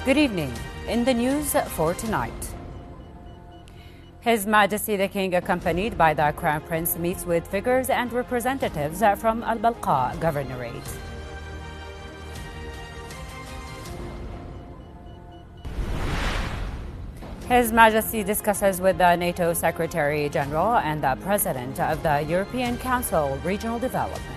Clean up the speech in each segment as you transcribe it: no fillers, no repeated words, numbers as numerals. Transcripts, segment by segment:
Good evening. In the news for tonight. His Majesty the King, accompanied by the Crown Prince, meets with figures and representatives from Al-Balqa Governorate. His Majesty discusses with the NATO Secretary General and the President of the European Council regional developments.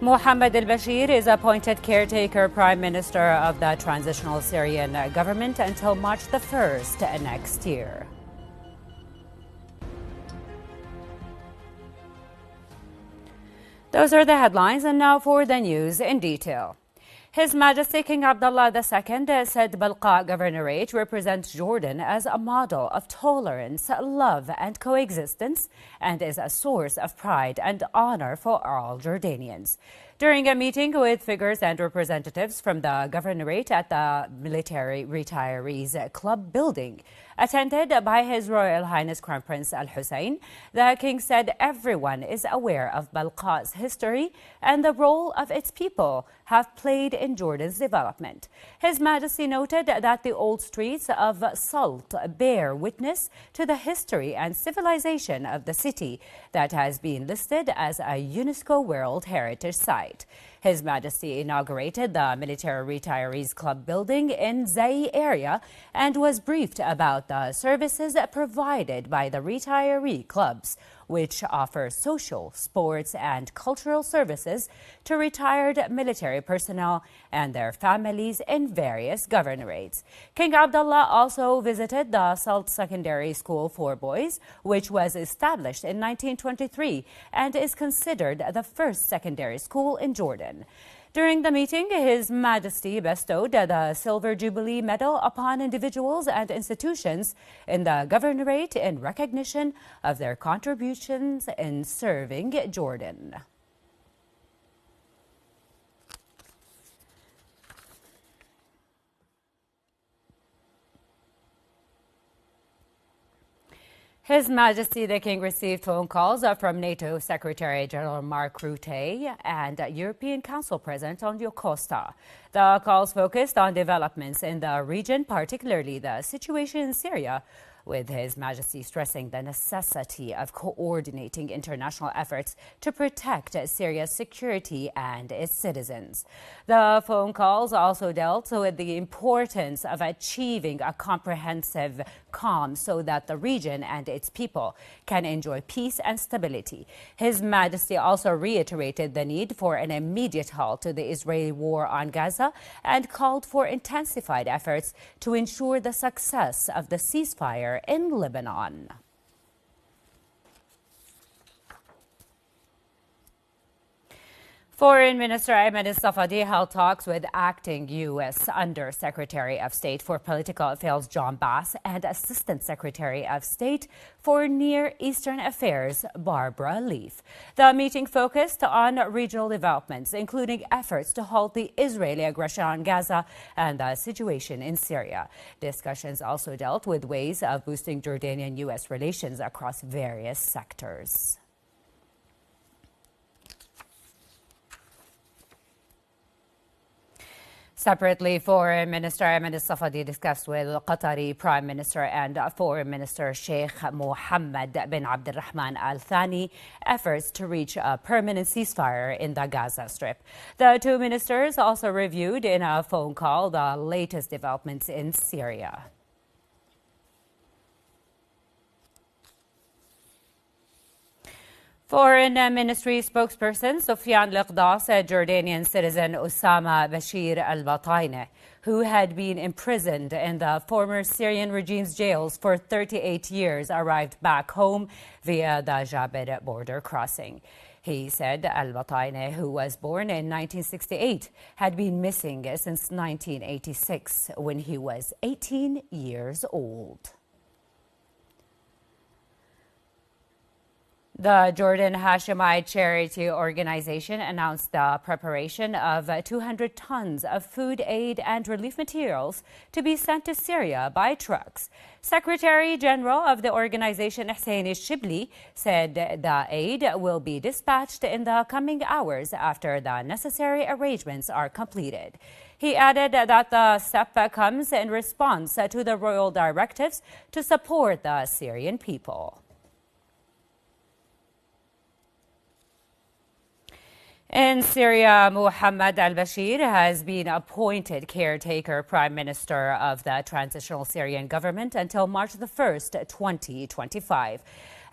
Mohammed al-Bashir is appointed caretaker Prime Minister of the Transitional Syrian Government until March the 1st next year. Those are the headlines, and now for the news in detail. His Majesty King Abdullah II said Balqa Governorate represents Jordan as a model of tolerance, love and coexistence, and is a source of pride and honor for all Jordanians. During a meeting with figures and representatives from the Governorate at the Military Retirees Club building, attended by His Royal Highness Crown Prince Al Hussein, the King said everyone is aware of Balqa's history and the role of its people have played in Jordan's development. His Majesty noted that the old streets of Salt bear witness to the history and civilization of the city that has been listed as a UNESCO World Heritage Site. His Majesty inaugurated the Military Retirees Club building in Zay area and was briefed about the services provided by the retiree clubs, which offer social, sports and cultural services to retired military personnel and their families in various governorates. King Abdullah also visited the Salt Secondary School for Boys, which was established in 1923 and is considered the first secondary school in Jordan. During the meeting, His Majesty bestowed the Silver Jubilee Medal upon individuals and institutions in the Governorate in recognition of their contributions in serving Jordan. His Majesty the King received phone calls from NATO Secretary General Mark Rutte and European Council President Antonio Costa. The calls focused on developments in the region, particularly the situation in Syria, with His Majesty stressing the necessity of coordinating international efforts to protect Syria's security and its citizens. The phone calls also dealt with the importance of achieving a comprehensive calm so that the region and its people can enjoy peace and stability. His Majesty also reiterated the need for an immediate halt to the Israeli war on Gaza and called for intensified efforts to ensure the success of the ceasefire in Lebanon. Foreign Minister Ayman al-Safadi held talks with acting U.S. Under-Secretary of State for Political Affairs John Bass and Assistant Secretary of State for Near Eastern Affairs Barbara Leaf. The meeting focused on regional developments, including efforts to halt the Israeli aggression on Gaza and the situation in Syria. Discussions also dealt with ways of boosting Jordanian-U.S. relations across various sectors. Separately, Foreign Minister Ayman al-Safadi discussed with Qatari Prime Minister and Foreign Minister Sheikh Mohammed bin Abdulrahman Al Thani efforts to reach a permanent ceasefire in the Gaza Strip. The two ministers also reviewed in a phone call the latest developments in Syria. Foreign Ministry spokesperson Sufyan Liqda said Jordanian citizen Osama Bashir al-Batayne, who had been imprisoned in the former Syrian regime's jails for 38 years, arrived back home via the Jabir border crossing. He said al-Batayne, who was born in 1968, had been missing since 1986 when he was 18 years old. The Jordan Hashemite Charity Organization announced the preparation of 200 tons of food aid and relief materials to be sent to Syria by trucks. Secretary General of the organization, Hussein Shibli, said the aid will be dispatched in the coming hours after the necessary arrangements are completed. He added that the step comes in response to the royal directives to support the Syrian people. In Syria, Mohammed al-Bashir has been appointed caretaker prime minister of the transitional Syrian government until March the 1st, 2025.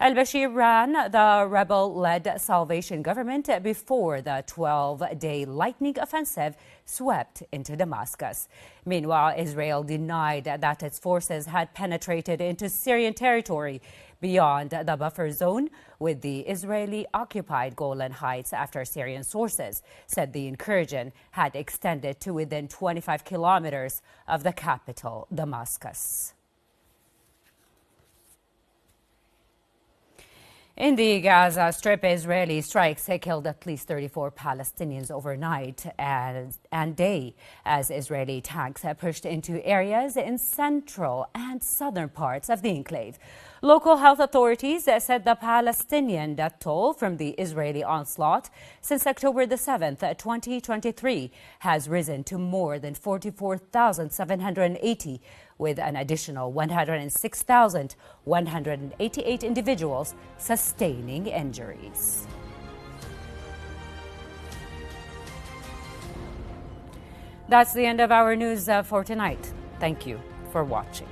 Al-Bashir ran the rebel-led Salvation government before the 12-day lightning offensive swept into Damascus. Meanwhile, Israel denied that its forces had penetrated into Syrian territory beyond the buffer zone with the Israeli-occupied Golan Heights after Syrian sources said the incursion had extended to within 25 kilometers of the capital, Damascus. In the Gaza Strip, Israeli strikes killed at least 34 Palestinians overnight and day as Israeli tanks pushed into areas in central and southern parts of the enclave. Local health authorities said the Palestinian death toll from the Israeli onslaught since October the 7th, 2023, has risen to more than 44,780, with an additional 106,188 individuals sustaining injuries. That's the end of our news for tonight. Thank you for watching.